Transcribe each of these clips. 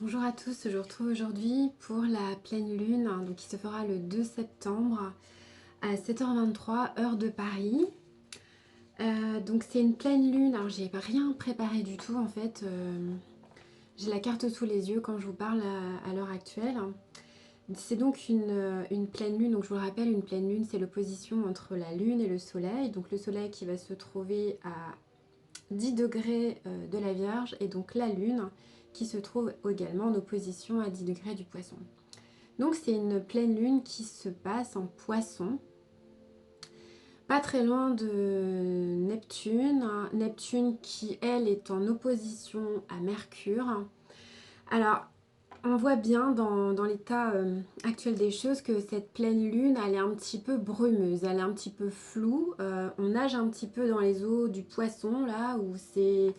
Bonjour à tous, je vous retrouve aujourd'hui pour la pleine lune donc qui se fera le 2 septembre à 7h23 heure de Paris. Donc c'est une pleine lune, alors j'ai rien préparé du tout en fait, j'ai la carte sous les yeux quand je vous parle à l'heure actuelle. C'est donc une pleine lune, donc je vous le rappelle, une pleine lune c'est l'opposition entre la lune et le soleil, donc le soleil qui va se trouver à 10 degrés de la Vierge et donc la lune qui se trouve également en opposition à 10 degrés du Poisson. Donc c'est une pleine lune qui se passe en Poisson, pas très loin de Neptune. Neptune qui elle est en opposition à Mercure. Alors on voit bien dans l'état actuel des choses que cette pleine lune elle est un petit peu brumeuse, elle est un petit peu floue. On nage un petit peu dans les eaux du Poisson là où c'est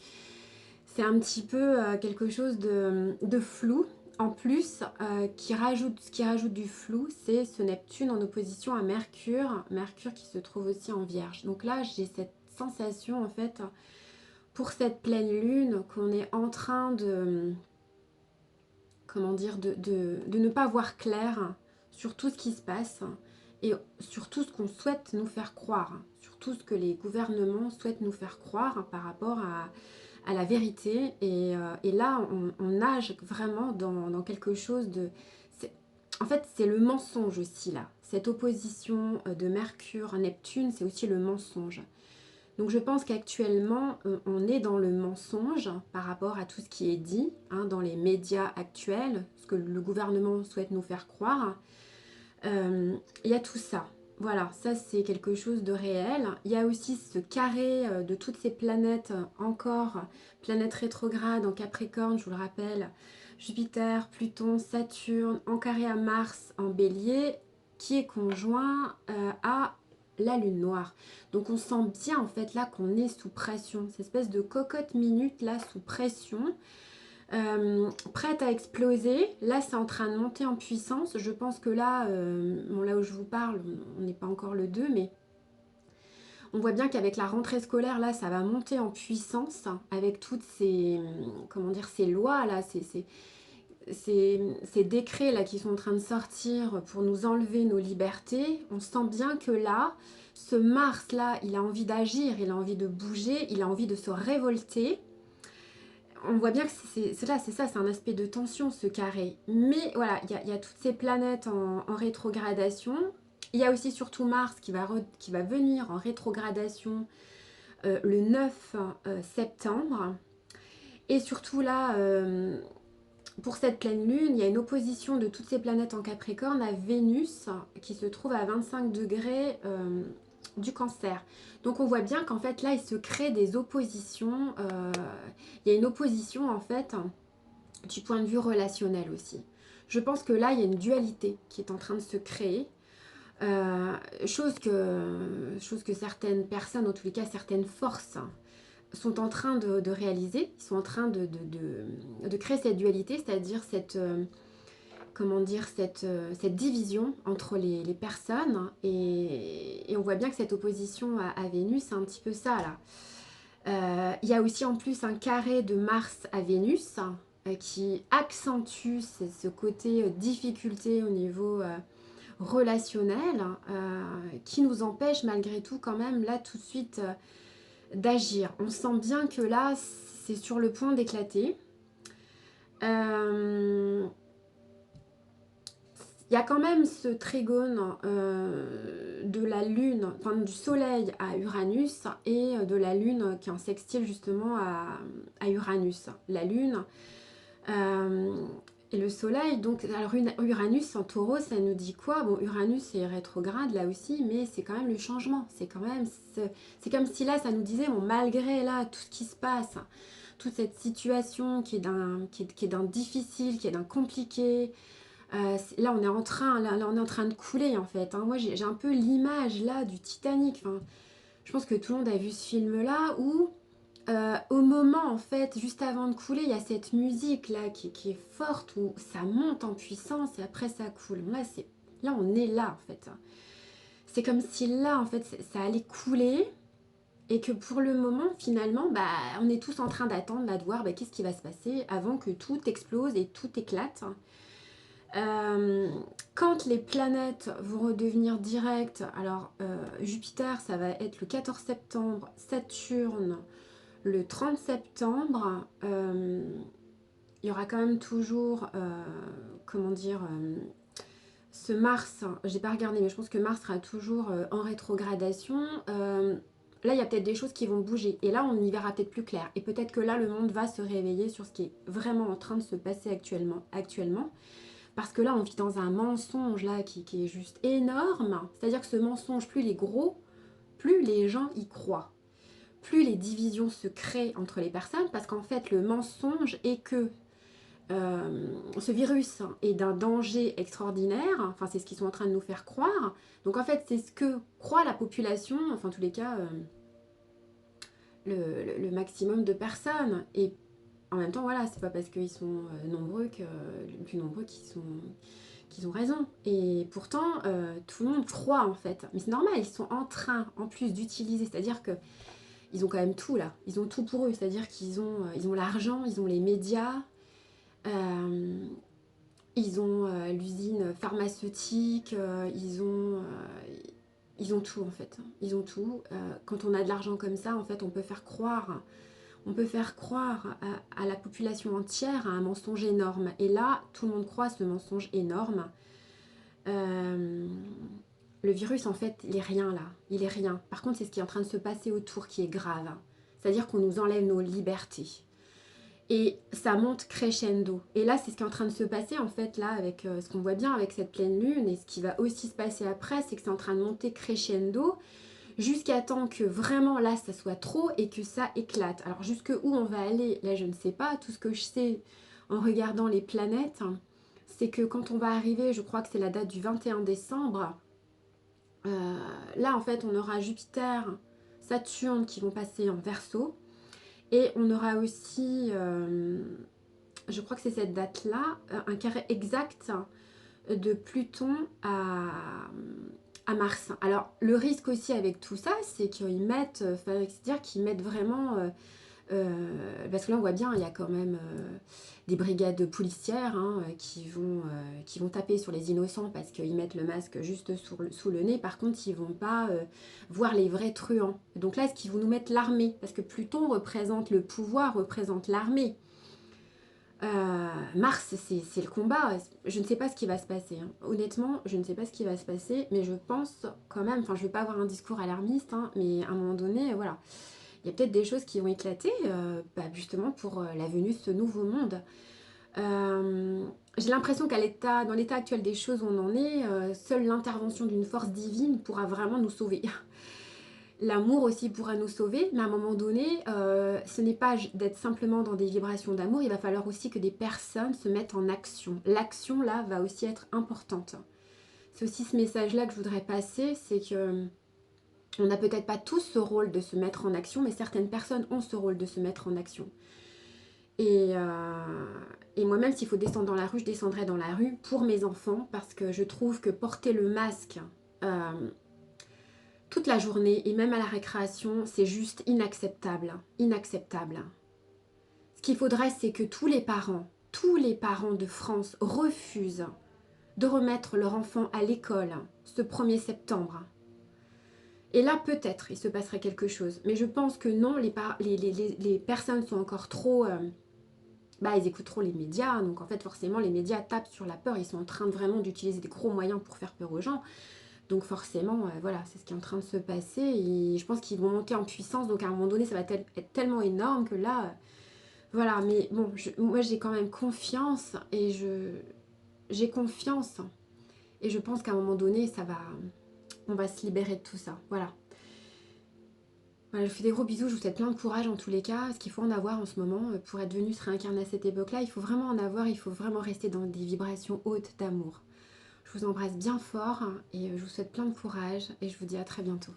un petit peu quelque chose de flou. En plus, ce qui rajoute du flou, c'est ce Neptune en opposition à Mercure. Mercure qui se trouve aussi en Vierge. Donc là, j'ai cette sensation, en fait, pour cette pleine lune, qu'on est en train de, comment dire, de ne pas voir clair sur tout ce qui se passe et sur tout ce qu'on souhaite nous faire croire, sur tout ce que les gouvernements souhaitent nous faire croire par rapport à la vérité. Et là, on nage vraiment dans quelque chose de... En fait, c'est le mensonge aussi, là. Cette opposition de Mercure à Neptune, c'est aussi le mensonge. Donc je pense qu'actuellement, on est dans le mensonge par rapport à tout ce qui est dit dans les médias actuels, ce que le gouvernement souhaite nous faire croire. Il y a tout ça. Voilà, ça c'est quelque chose de réel. Il y a aussi ce carré de toutes ces planètes encore, planètes rétrogrades en Capricorne, je vous le rappelle, Jupiter, Pluton, Saturne, en carré à Mars en Bélier, qui est conjoint à la Lune Noire. Donc on sent bien en fait là qu'on est sous pression, cette espèce de cocotte minute là sous pression. Prête à exploser. Là, c'est en train de monter en puissance. Je pense que là, bon, là où je vous parle, on n'est pas encore le 2, mais on voit bien qu'avec la rentrée scolaire, là, ça va monter en puissance avec toutes ces, comment dire, ces lois, là, ces décrets là qui sont en train de sortir pour nous enlever nos libertés. On sent bien que là, ce Mars là, il a envie d'agir, il a envie de bouger, il a envie de se révolter. On voit bien que c'est là, c'est ça, c'est un aspect de tension ce carré. Mais voilà, il y a toutes ces planètes en rétrogradation. Il y a aussi surtout Mars qui va venir en rétrogradation le 9 septembre. Et surtout là, pour cette pleine lune, il y a une opposition de toutes ces planètes en Capricorne à Vénus qui se trouve à 25 degrés du Cancer. Donc on voit bien qu'en fait là il se crée des oppositions. Il y a une opposition en fait du point de vue relationnel aussi. Je pense que là il y a une dualité qui est en train de se créer. Chose que certaines personnes, en tous les cas certaines forces, sont en train de réaliser. Ils sont en train de créer cette dualité, c'est-à-dire cette, comment dire, cette division entre les personnes. Et on voit bien que cette opposition à Vénus, c'est un petit peu ça là. Il y a aussi en plus un carré de Mars à Vénus qui accentue ce côté difficulté au niveau relationnel qui nous empêche malgré tout quand même là tout de suite d'agir. On sent bien que là c'est sur le point d'éclater. Il y a quand même ce trigone de la Lune, enfin du Soleil à Uranus et de la Lune qui est en sextile justement à Uranus. La Lune et le Soleil, donc alors Uranus en Taureau, ça nous dit quoi? Bon, Uranus est rétrograde là aussi, mais c'est quand même le changement. C'est comme si là, ça nous disait, bon, malgré là tout ce qui se passe, toute cette situation qui est d'un difficile, qui est d'un compliqué. Là, on est en train, là, on est en train de couler en fait. Moi, j'ai un peu l'image là du Titanic. Enfin, je pense que tout le monde a vu ce film-là où, au moment en fait, juste avant de couler, il y a cette musique là qui est forte où ça monte en puissance et après ça coule. Là, on est là en fait. C'est comme si là en fait, ça allait couler. Et que pour le moment, finalement, bah, on est tous en train d'attendre, là, de voir bah, qu'est-ce qui va se passer avant que tout explose et tout éclate. Euh, Quand les planètes vont redevenir directes, alors Jupiter, ça va être le 14 septembre, Saturne, le 30 septembre, il y aura quand même toujours, comment dire, ce Mars, j'ai pas regardé, mais je pense que Mars sera toujours en rétrogradation. Là, il y a peut-être des choses qui vont bouger. Et là, on y verra peut-être plus clair. Et peut-être que là, le monde va se réveiller sur ce qui est vraiment en train de se passer actuellement. Parce que là, on vit dans un mensonge là qui est juste énorme. C'est-à-dire que ce mensonge, plus il est gros, plus les gens y croient. Plus les divisions se créent entre les personnes. Parce qu'en fait, le mensonge est que ce virus est d'un danger extraordinaire, enfin c'est ce qu'ils sont en train de nous faire croire. Donc en fait c'est ce que croit la population, enfin en tous les cas le maximum de personnes. Et en même temps voilà, c'est pas parce qu'ils sont nombreux que les plus nombreux qu'ils ont raison. Et pourtant tout le monde croit en fait. Mais c'est normal, ils sont en train en plus d'utiliser, c'est-à-dire que ils ont quand même tout là, ils ont tout pour eux, c'est-à-dire ils ont l'argent, ils ont les médias. Euh, Ils ont l'usine pharmaceutique, ils ont tout en fait. Ils ont tout. Quand on a de l'argent comme ça, en fait, on peut faire croire à la population entière à un mensonge énorme. Et là, tout le monde croit à ce mensonge énorme. Euh, le virus, en fait, il est rien là. Il est rien. Par contre, c'est ce qui est en train de se passer autour qui est grave. C'est-à-dire qu'on nous enlève nos libertés. Et ça monte crescendo. Et là, c'est ce qui est en train de se passer, en fait, là, avec ce qu'on voit bien avec cette pleine lune. Et ce qui va aussi se passer après, c'est que c'est en train de monter crescendo jusqu'à temps que vraiment, là, ça soit trop et que ça éclate. Alors, jusque où on va aller, là, je ne sais pas. Tout ce que je sais en regardant les planètes, c'est que quand on va arriver, je crois que c'est la date du 21 décembre, là, en fait, on aura Jupiter, Saturne qui vont passer en Verseau. Et on aura aussi, je crois que c'est cette date-là, un carré exact de Pluton à Mars. Alors, le risque aussi avec tout ça, c'est qu'ils mettent, c'est-à-dire qu'ils mettent vraiment, parce que là on voit bien, il y a quand même des brigades policières hein, qui vont taper sur les innocents parce qu'ils mettent le masque juste sous le nez. Par contre, ils vont pas voir les vrais truands. Donc là, est-ce qu'ils vont nous mettre l'armée? Parce que Pluton représente le pouvoir, représente l'armée. Mars, c'est le combat. Je ne sais pas ce qui va se passer. Hein. Honnêtement, je ne sais pas ce qui va se passer, mais je pense quand même, enfin je ne veux pas avoir un discours alarmiste, hein, mais à un moment donné, voilà, il y a peut-être des choses qui vont éclater justement pour la venue de ce nouveau monde. J'ai l'impression dans l'état actuel des choses où on en est, seule l'intervention d'une force divine pourra vraiment nous sauver. L'amour aussi pourra nous sauver, mais à un moment donné, ce n'est pas d'être simplement dans des vibrations d'amour, il va falloir aussi que des personnes se mettent en action. L'action, là, va aussi être importante. C'est aussi ce message-là que je voudrais passer, c'est que on n'a peut-être pas tous ce rôle de se mettre en action, mais certaines personnes ont ce rôle de se mettre en action. Et moi-même, s'il faut descendre dans la rue, je descendrai dans la rue pour mes enfants, parce que je trouve que porter le masque toute la journée, et même à la récréation, c'est juste inacceptable. Inacceptable. Ce qu'il faudrait, c'est que tous les parents de France refusent de remettre leur enfant à l'école ce 1er septembre. Et là, peut-être, il se passerait quelque chose. Mais je pense que non, les personnes sont encore trop... ils écoutent trop les médias. Donc, en fait, forcément, les médias tapent sur la peur. Ils sont en train vraiment d'utiliser des gros moyens pour faire peur aux gens. Donc, forcément, voilà, c'est ce qui est en train de se passer. Et je pense qu'ils vont monter en puissance. Donc, à un moment donné, ça va être tellement énorme que là... voilà, mais bon, moi, j'ai quand même confiance. Et j'ai confiance. Et je pense qu'à un moment donné, on va se libérer de tout ça. Voilà. Voilà, je vous fais des gros bisous, je vous souhaite plein de courage en tous les cas. Ce qu'il faut en avoir en ce moment pour être venu se réincarner à cette époque-là, il faut vraiment en avoir, il faut vraiment rester dans des vibrations hautes d'amour. Je vous embrasse bien fort et je vous souhaite plein de courage et je vous dis à très bientôt.